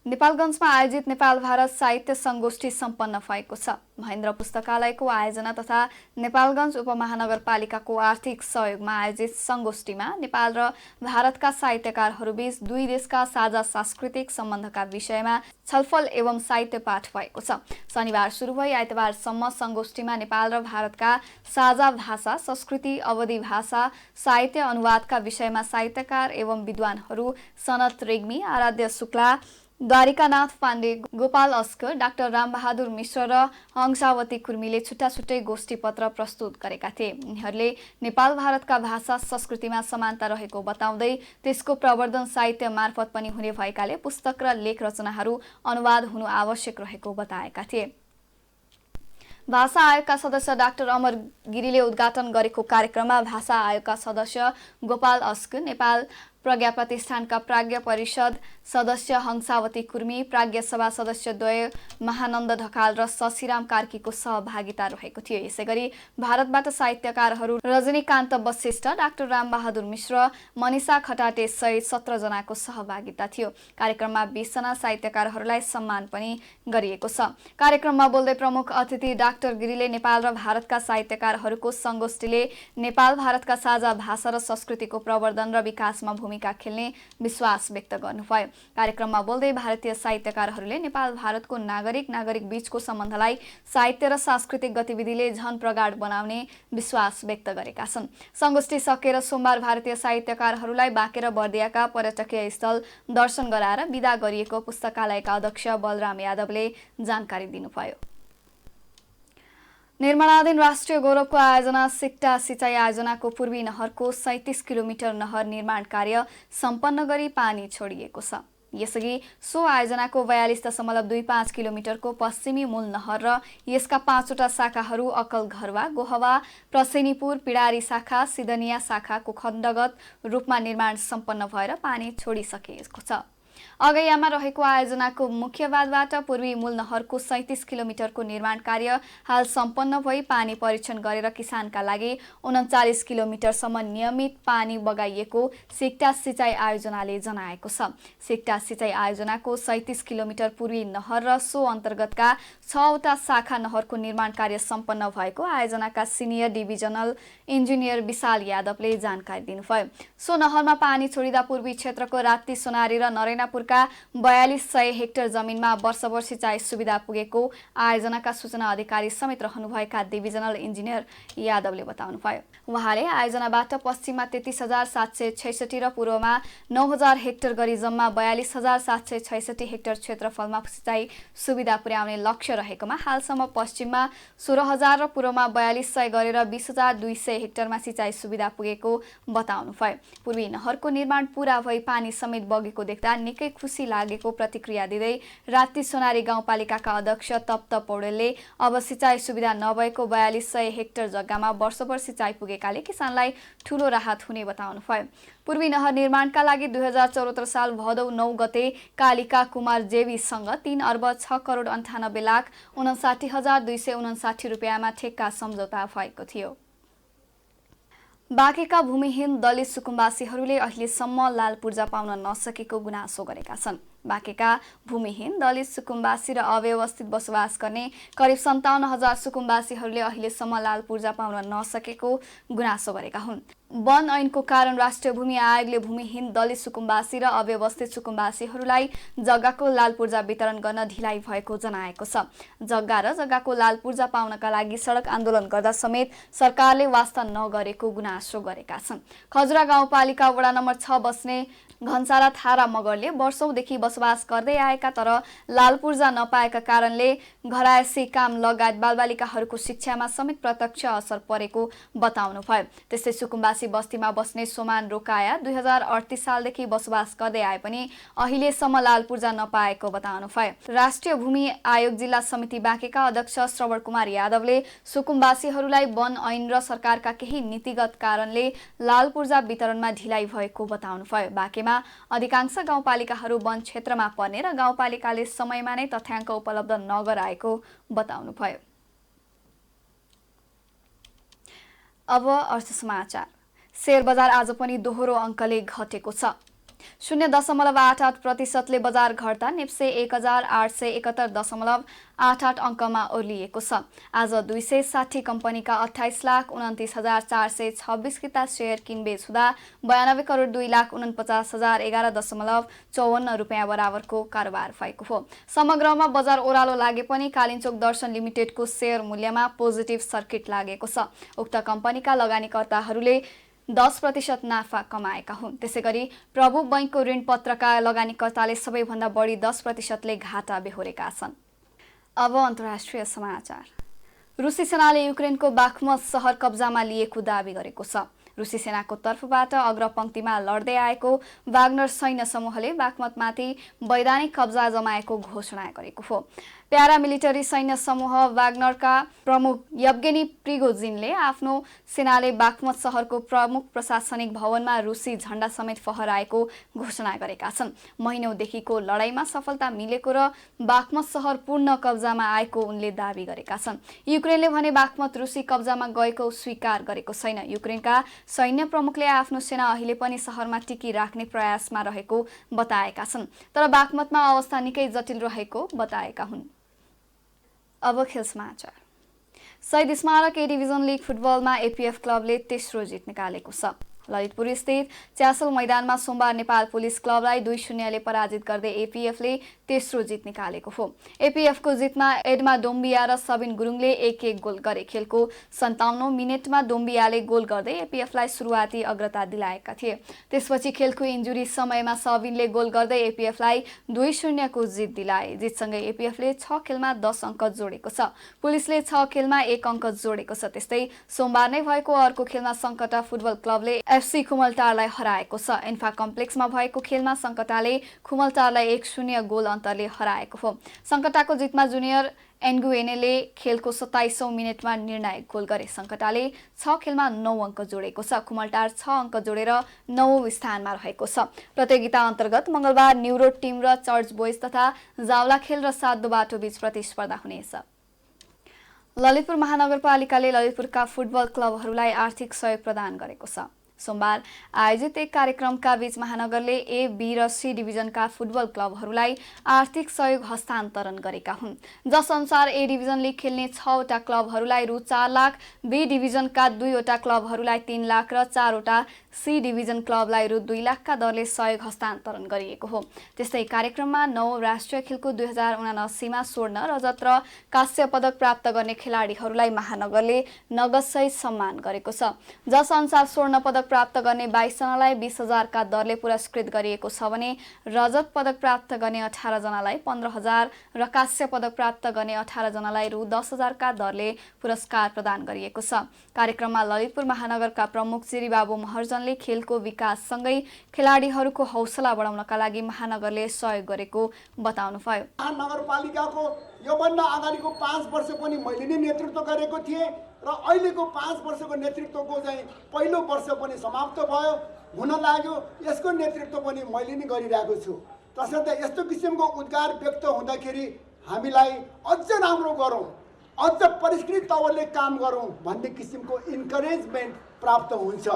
नेपालगञ्जमा आयोजित नेपाल भारत साहित्य सङ्गोष्ठी सम्पन्न भएको छ। महेन्द्र पुस्तकालयको आयोजना तथा नेपालगञ्ज उपमहानगरपालिकाको आर्थिक सहयोगमा आयोजित सङ्गोष्ठीमा नेपाल र भारतका साहित्यकारहरूबीच दुई देशका साझा सांस्कृतिक सम्बन्धका विषयमा छलफल एवं साहित्य पाठ भएको छ। शनिबार सुरु भई आइतबारसम्म सङ्गोष्ठीमा नेपाल र भारतका साझा भाषा, संस्कृति, अवधि भाषा, साहित्य अनुवादका विषयमा साहित्यकार एवं विद्वानहरू सनत रेग्मी, आराध्य शुक्ला, द्वारिकानाथ पाण्डे, गोपाल अस्कर, डाक्टर रामबहादुर मिश्र र हंसावती कुर्मीले छुट्टा छुट्टै गोष्ठी पत्र प्रस्तुत गरेका थिए। उनीहरूले नेपाल भारतका भाषा संस्कृतिमा समानता रहेको बताउँदै त्यसको प्रवर्धन साहित्य मार्फत पनि हुने भएकाले पुस्तक र लेख रचनाहरू अनुवाद हुनु आवश्यक रहेको बताएका थिए। भाषा आयोगका सदस्य डाक्टर अमर गिरीले उद्घाटन गरेको कार्यक्रममा भाषा आयोगका सदस्य गोपाल अस्कर, नेपाल प्रज्ञा प्रतिष्ठानका प्राज्ञ परिषद सदस्य हंसावती कुर्मी, प्राज्ञ सभा सदस्य द्वय महानन्द ढकाल र शशिराम कार्कीको सहभागिता रहेको थियो। यसैगरी भारतबाट साहित्यकारहरू रजनीकान्त वशिष्ठ, डाक्टर रामबहादुर मिश्र, मनिषा खटाटे सहित 17 जनाको सहभागिता थियो। कार्यक्रममा 20 जना साहित्यकारहरूलाई सम्मान पनि गरिएको छ। कार्यक्रममा बोल्दै प्रमुख अतिथि डाक्टर गिरीले नेपाल र भारतका साहित्यकारहरूको सङ्गोष्ठीले नेपाल भारतका साझा भाषा र संस्कृतिको प्रवर्धन र विकासमा भूमिका खेल्ने विश्वास व्यक्त गर्नुभयो। कार्यक्रममा बोल्दै भारतीय साहित्यकारहरूले नेपाल भारतको नागरिक बीचको सम्बन्धलाई साहित्य र सांस्कृतिक गतिविधिले झन प्रगाढ बनाउने विश्वास व्यक्त गरेका छन्। सङ्गोष्ठी सकेर सोमबार भारतीय साहित्यकारहरूलाई बाँके र बर्दियाका पर्यटकीय स्थल दर्शन गराएर विदा गरिएको पुस्तकालयका अध्यक्ष बलराम यादवले जानकारी दिनुभयो। निर्माणाधीन राष्ट्रिय गौरवको आयोजना सिक्टा सिँचाइ आयोजनाको पूर्वी नहरको 37 किलोमिटर नहर निर्माण कार्य सम्पन्न गरी पानी छोडिएको छ। यसअघि सो आयोजनाको 42.25 किलोमिटरको पश्चिमी मूल नहर र यसका 5वटा शाखाहरू अकलघरवा, गोहवा, प्रसेनीपुर, पिडारी शाखा, सिदनिया शाखाको खण्डगत रूपमा निर्माण सम्पन्न भएर पानी छोडिसकेको छ। अगैयामा रहेको आयोजनाको मुख्य बाँधबाट पूर्वी मूल नहरको 37 किलोमिटरको निर्माण कार्य हाल सम्पन्न भई पानी परीक्षण गरेर किसानका लागि 39 किलोमिटरसम्म नियमित पानी बगाइएको सिक्टा सिँचाइ आयोजनाले जनाएको छ। सिक्टा सिँचाइ आयोजनाको 37 किलोमिटर पूर्वी नहर र सो अन्तर्गतका 6वटा शाखा नहरको निर्माण कार्य सम्पन्न भएको आयोजनाका सिनियर डिभिजनल इन्जिनियर विशाल यादवले जानकारी दिनुभयो। सो नहरमा पानी छोडिँदा पूर्वी क्षेत्रको राप्ती, सोनारी र नरेनापुरका 4200 हेक्टर जमिनमा वर्षभर सिँचाइ सुविधा पुगेको आयोजनाका सूचना अधिकारी समेत रहनुभएका डिभिजनल इन्जिनियर यादवले बताउनुभयो। उहाँले आयोजनाबाट पश्चिममा 33,766 र पूर्वमा 9,000 हेक्टर गरी जम्मा 42,766 हेक्टर क्षेत्रफलमा सिँचाइ सुविधा पुर्याउने लक्ष्य रहेकोमा हालसम्म पश्चिममा 16,000 र पूर्वमा 4,200 गरेर 20,200 हेक्टरमा सिँचाइ सुविधा पुगेको बताउनुभयो। पूर्वी नहरको निर्माण पूरा भई पानी समेत बगेको देख्दा निकै खुसी लागेको प्रतिक्रिया दिँदै राप्ती सोनारी गाउँपालिकाका अध्यक्ष तप्त पौडेलले अब सिँचाइ सुविधा नभएको 4200 हेक्टर जग्गामा वर्षभर सिँचाइ पुगेकाले किसानलाई ठूलो राहत हुने बताउनुभयो। पूर्वी नहर निर्माणका लागि 2074 साल भदौ 9 गते कालिका कुमार जेवीसँग 3 अर्ब 6 करोड 98 लाख 59,259 रुपियाँमा ठेक्का सम्झौता भएको थियो। बाँकेका भूमिहीन दलित सुकुम्बासीहरूले अहिलेसम्म लाल पूर्जा पाउन नसकेको गुनासो गरेका छन्। बाँकेका भूमिहीन, दलित, सुकुम्बासी र अव्यवस्थित बसोबास गर्ने करिब 57,000 सुकुम्बासीहरूले अहिलेसम्म लाल पूर्जा पाउन नसकेको गुनासो गरेका हुन्। वन ऐनको कारण राष्ट्रिय भूमि आयोगले भूमिहीन, दलित, सुकुम्बासी र अव्यवस्थित सुकुम्बासीहरूलाई जग्गाको लाल पूर्जा वितरण गर्न ढिलाइ भएको जनाएको छ। जग्गा र जग्गाको लाल पूर्जा पाउनका लागि सडक आन्दोलन गर्दा समेत सरकारले वास्ता नगरेको गुनासो गरेका छन्। खजुरा गाउँपालिका वडा नम्बर 6 बस्ने घनसारा थारा मगरले वर्षौंदेखि बसोबास गर्दै आएका तर लाल पूर्जा नपाएका कारणले घरायसी काम लगायत बालबालिकाहरूको शिक्षामा समेत प्रत्यक्ष असर परेको बताउनु भयो। त्यस्तै सुकुम्बासी बस्तीमा बस्ने सोमान रोकाया 2038 सालदेखि बसोबास गर्दै आए पनि अहिलेसम्म लाल पूर्जा नपाएको बताउनु भयो। राष्ट्रिय भूमि आयोग जिल्ला समिति बाँकेका अध्यक्ष श्रवण कुमार यादवले सुकुम्बासीहरूलाई वन ऐन र सरकारका केही नीतिगत कारणले लाल पूर्जा वितरणमा ढिलाइ भएको बताउनु भयो। बाँकेमा अधिकांश गाउँपालिकाहरू वन क्षेत्रमा पर्ने र गाउँपालिकाले समयमा नै तथ्याङ्क उपलब्ध नगराएको बताउनु भयो। अब अर्थ समाचार। शेयर बजार आज पनि दोहोरो अङ्कले घटेको छ। 0.88% बजार घट्दा नेप्से 1871.88 अङ्कमा ओर्लिएको छ। आज 260 कम्पनीका 28,29,426 किता शेयर किनबेच हुँदा 92 करोड 2,49,011.54 रुपियाँ बराबरको कारोबार भएको हो। समग्रमा बजार ओह्रालो लागे पनि कालिन्चोक दर्शन लिमिटेडको शेयर मूल्यमा पोजिटिभ सर्किट लागेको छ। उक्त कम्पनीका लगानीकर्ताहरूले 10% नाफा कमाएका हुन्। त्यसैगरी प्रभु बैंकको ऋण पत्रका लगानीकर्ताले सबैभन्दा बढी 10%ले घाटा बेहोरेका छन्। अब अन्तर्राष्ट्रिय समाचार। रुसी सेनाले युक्रेनको बाख्मत सहर कब्जामा लिएको दावी गरेको छ। रुसी सेनाको तर्फबाट अग्रपंक्तिमा लड्दै आएको वाग्नर सैन्य समूहले बाख्मतमाथि वैधानिक कब्जा जमाएको घोषणा गरेको हो। प्यारामिलिटरी सैन्य समूह वाग्नरका प्रमुख यवगेनी प्रिगोजिनले आफ्नो सेनाले बाख्मत सहरको प्रमुख प्रशासनिक भवनमा रुसी झण्डा समेत फहराएको घोषणा गरेका छन्। महिनौंदेखिको लडाईँमा सफलता मिलेको र बाख्मत सहर पूर्ण कब्जामा आएको उनले दावी गरेका छन्। युक्रेनले भने बाख्मत रुसी कब्जामा गएको स्वीकार गरेको छैन। युक्रेनका सैन्य प्रमुखले आफ्नो सेना अहिले पनि सहरमा टिकी राख्ने प्रयासमा रहेको बताएका छन्, तर बाख्मतमा अवस्था निकै जटिल रहेको बताएका हुन्। अब खेल समाचार। शहीद स्मारक ए डिभिजन लीग फुटबलमा एपीएफ क्लबले तेस्रो जित निकालेको छ। ललितपुर स्थित च्यासल मैदानमा सोमबार नेपाल पुलिस क्लबलाई 2-0 ले पराजित गर्दै एपीएफले तेस्रो जित निकालेको हो। एपीएफको जितमा एडमा डोम्बिया र सबिन गुरुङले 1-1 गोल गरे। खेलको 57औं मिनेटमा डोम्बियाले गोल गर्दै एपीएफलाई सुरुवाती अग्रता दिलाएका थिए। त्यसपछि खेलको इन्जुरी समयमा सबिनले गोल गर्दै एपीएफलाई 2-0 को जित दिलाए। जितसँगै एपीएफले 6 खेलमा 10 अङ्क जोडेको छ। पुलिसले 6 खेलमा 1 अङ्क जोडेको छ। त्यस्तै सोमबार नै भएको अर्को खेलमा सङ्कटा फुटबल क्लबले एफसी खुमलटारलाई हराएको छ। इन्फा कम्प्लेक्समा भएको खेलमा सङ्कटाले खुमलटारलाई 1-0 गोल अन्तरले हराएको हो। सङ्कटाको जितमा जुनियर एन्गुएनेले खेलको 27औं मिनेटमा निर्णायक गोल गरे। सङ्कटाले 6 खेलमा 9 अङ्क जोडेको छ। खुमलटार 6 अङ्क जोडेर 9औं स्थानमा रहेको छ। प्रतियोगिता अन्तर्गत मंगलबार न्युरो टिम र चर्च बोइज तथा जावला खेल र सातो बाटो बीच प्रतिस्पर्धा हुनेछ। ललितपुर महानगरपालिकाले ललितपुरका फुटबल क्लबहरूलाई आर्थिक सहयोग प्रदान गरेको छ। सोमबार आयोजित एक कार्यक्रमका बीच महानगरले ए, बी र सी डिभिजनका फुटबल क्लबहरूलाई आर्थिक सहयोग हस्तान्तरण गरेका हुन्। जस अनुसार ए डिभिजन लीग खेल्ने 6 वटा क्लबहरूलाई रु 4 लाख, बी डिभिजनका 2 वटा क्लबहरूलाई 3 लाख र 4 वटा सी डिभिजन क्लबलाई रु 2 लाखका दरले सहयोग हस्तान्तरण गरिएको हो। त्यस्तै कार्यक्रममा 9 राष्ट्रिय खेलकुद 2079 मा स्वर्ण, रजत र कांस्य पदक प्राप्त गर्ने खेलाडीहरूलाई महानगरले नगदसहित सम्मान गरेको छ। जस अनुसार स्वर्ण पदक प्राप्त गर्ने 22 जनालाई 20,000 का दरले पुरस्कृत गरिएको छ भने रजत पदक प्राप्त गर्ने 18 जनालाई 15,000 र कांस्य पदक प्राप्त गर्ने 18 जनालाई रु 10,000 का दरले पुरस्कार प्रदान गरिएको छ। कार्यक्रममा ललितपुर महानगरका प्रमुख श्री बाबु महर्जनले खेलको विकाससँगै खेलाडीहरूको हौसला बढाउनका लागि महानगरले सहयोग गरेको बताउनुभयो। महानगरपालिकाको योभन्दा अगाडिको 5 वर्ष पनि मैले नै नेतृत्व गरेको थिएँ र अहिलेको 5 वर्षको नेतृत्वको चाहिँ पहिलो वर्ष पनि समाप्त भयो हुन लाग्यो। यसको नेतृत्व पनि मैले नै गरिरहेको छु। तसर्थ यस्तो किसिमको उद्गार व्यक्त हुँदाखेरि हामीलाई अझ राम्रो गरौँ, अझ परिष्कृत तवरले काम गरौँ भन्ने किसिमको इन्करेजमेन्ट प्राप्त हुन्छ।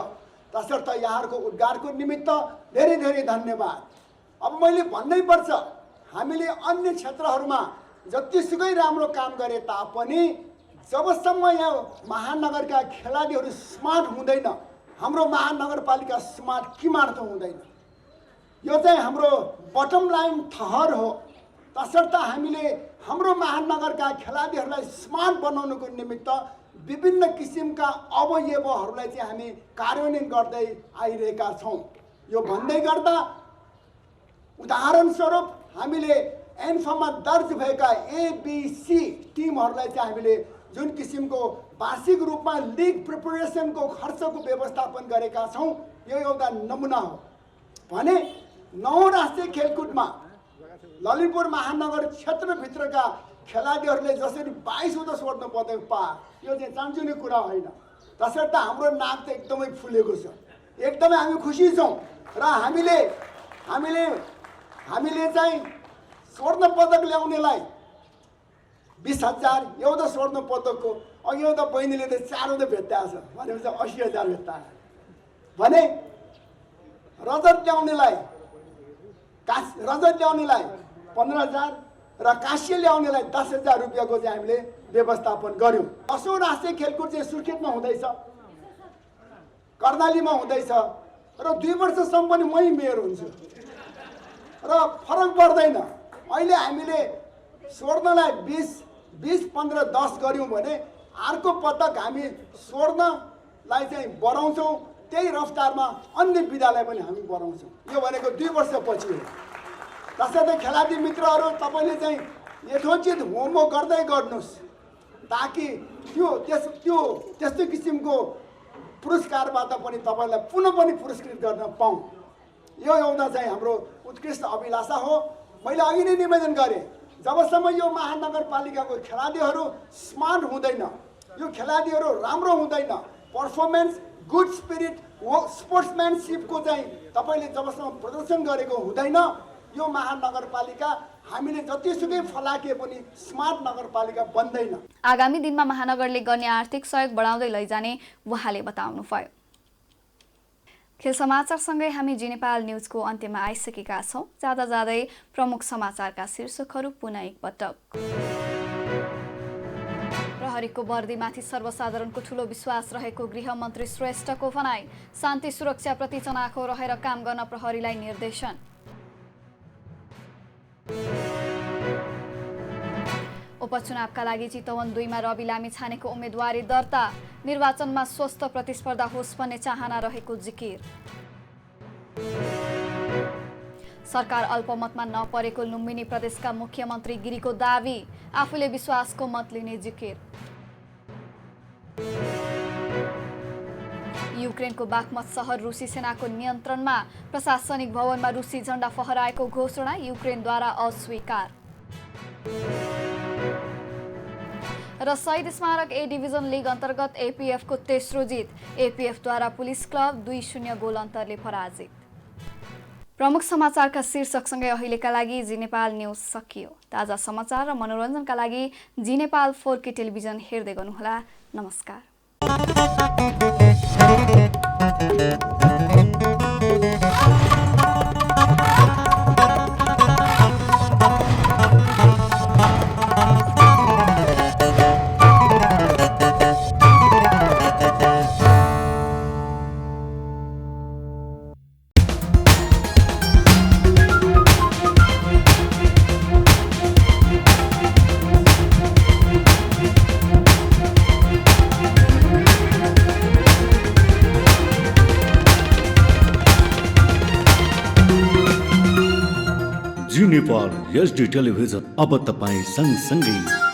तसर्थ यहाँहरूको उद्गारको निमित्त धेरै धेरै धन्यवाद। अब मैले भन्नै पर्छ, हामीले अन्य क्षेत्रहरूमा जतिसुकै राम्रो काम गरे तापनि जबसम्म यहाँ महानगरका खेलाडीहरू स्मार्ट हुँदैन, हाम्रो महानगरपालिका स्मार्ट किमार्थ हुँदैन। यो चाहिँ हाम्रो बटम लाइन ठहर हो। तसर्थ हामीले हाम्रो महानगरका खेलाडीहरूलाई स्मार्ट बनाउनको निमित्त विभिन्न किसिमका अवयवहरूलाई चाहिँ हामी कार्यान्वयन गर्दै आइरहेका छौँ। यो भन्दै गर्दा उदाहरण स्वरूप हामीले एन्फामा दर्ज भएका एबिसी टिमहरूलाई चाहिँ हामीले जुन किसिमको वार्षिक रूपमा लिग प्रिपरेसनको खर्चको व्यवस्थापन गरेका छौँ, यो एउटा नमुना हो। भने 9 राष्ट्रिय खेलकुदमा ललितपुर महानगर क्षेत्रभित्रका खेलाडीहरूले जसरी 22वटा स्वर्ण पदक पाए, यो चाहिँ चान्चुने कुरा होइन। तसर्थ हाम्रो नाक त एकदमै फुलेको छ, एकदमै हामी खुसी छौँ। र हामीले चाहिँ स्वर्ण पदक ल्याउनेलाई 20,000, एउटा स्वर्ण पदकको अघि एउटा बहिनीले त 4वटा भेट्टाएको छ भनेपछि 80,000 भेट्टायो भने रजत ल्याउनेलाई 15,000 र काँस्य ल्याउनेलाई 10,000 रुपियाँको चाहिँ हामीले व्यवस्थापन गऱ्यौँ। 10औं राष्ट्रिय खेलकुद चाहिँ सुर्खेतमा हुँदैछ, कर्णालीमा हुँदैछ र 2 वर्षसम्म पनि मै मेयर हुन्छु र फरक पर्दैन। अहिले हामीले स्वर्णलाई 20, 15, 10 गऱ्यौँ भने अर्को पटक हामी स्वर्णलाई चाहिँ बढाउँछौँ, त्यही रफ्तारमा अन्य विधालाई पनि हामी बढाउँछौँ। यो भनेको 2 वर्षपछि हो। तसर्थ खेलाडी मित्रहरू तपाईँले चाहिँ यथोचित होमवर्क गर्दै गर्नुहोस् ताकि त्यस्तो किसिमको पुरस्कारबाट पनि तपाईँलाई पुनः पनि पुरस्कृत गर्न पाऊँ। यो एउटा चाहिँ हाम्रो उत्कृष्ट अभिलाषा हो। मैले अघि नै निवेदन गरेँ, जबसम्म यो महानगरपालिकाको खेलाडीहरू स्मार्ट हुँदैन, यो खेलाडीहरू राम्रो हुँदैन, पर्फर्मेन्स, गुड स्पिरिट, स्पोर्ट्सम्यानसिपको चाहिँ तपाईँले जबसम्म प्रदर्शन गरेको हुँदैन, यो महानगरपालिका हामीले जतिसुकै फलाके पनि स्मार्ट नगरपालिका बन्दैन। आगामी दिनमा महानगरले गर्ने आर्थिक सहयोग बढाउँदै लैजाने उहाँले बताउनुभयो। खेल समाचारसँगै हामी जी नेपाल न्युजको अन्त्यमा आइसकेका छौँ। जाँदा जाँदै प्रमुख समाचारका शीर्षकहरू पुनः एकपटक। प्रहरीको वर्दीमाथि सर्वसाधारणको ठूलो विश्वास रहेको गृहमन्त्री श्रेष्ठको भनाई। शान्ति सुरक्षाप्रति चनाखो रहेर काम गर्न प्रहरीलाई निर्देशन। उपचुनावका लागि चितवन 2 मा रवि लामिछानेको उम्मेदवारी दर्ता। निर्वाचनमा स्वस्थ प्रतिस्पर्धा होस् भन्ने चाहना रहेको जिकिर। सरकार अल्पमतमा नपरेको लुम्बिनी प्रदेशका मुख्यमन्त्री गिरीको दावी। आफूले विश्वासको मत लिने जिकिर। युक्रेनको बाख्मत सहर रुसी सेनाको नियन्त्रणमा। प्रशासनिक भवनमा रुसी झण्डा फहराएको घोषणा युक्रेनद्वारा अस्वीकार। र शहीद स्मारक ए डिभिजन लिग अन्तर्गत एपीएफको तेस्रो जित। एपीएफद्वारा पुलिस क्लब 2-0 गोल अन्तरले पराजित। प्रमुख समाचारका शीर्षकसँगै अहिलेका लागि जी नेपाल न्युज सकियो। ताजा समाचार र मनोरञ्जनका लागि जी नेपाल 4K टेलिभिजन हेर्दै गर्नुहोला। नमस्कार। जी नेपाल HD टेलिभिजन अब तपाईँ सँगसँगै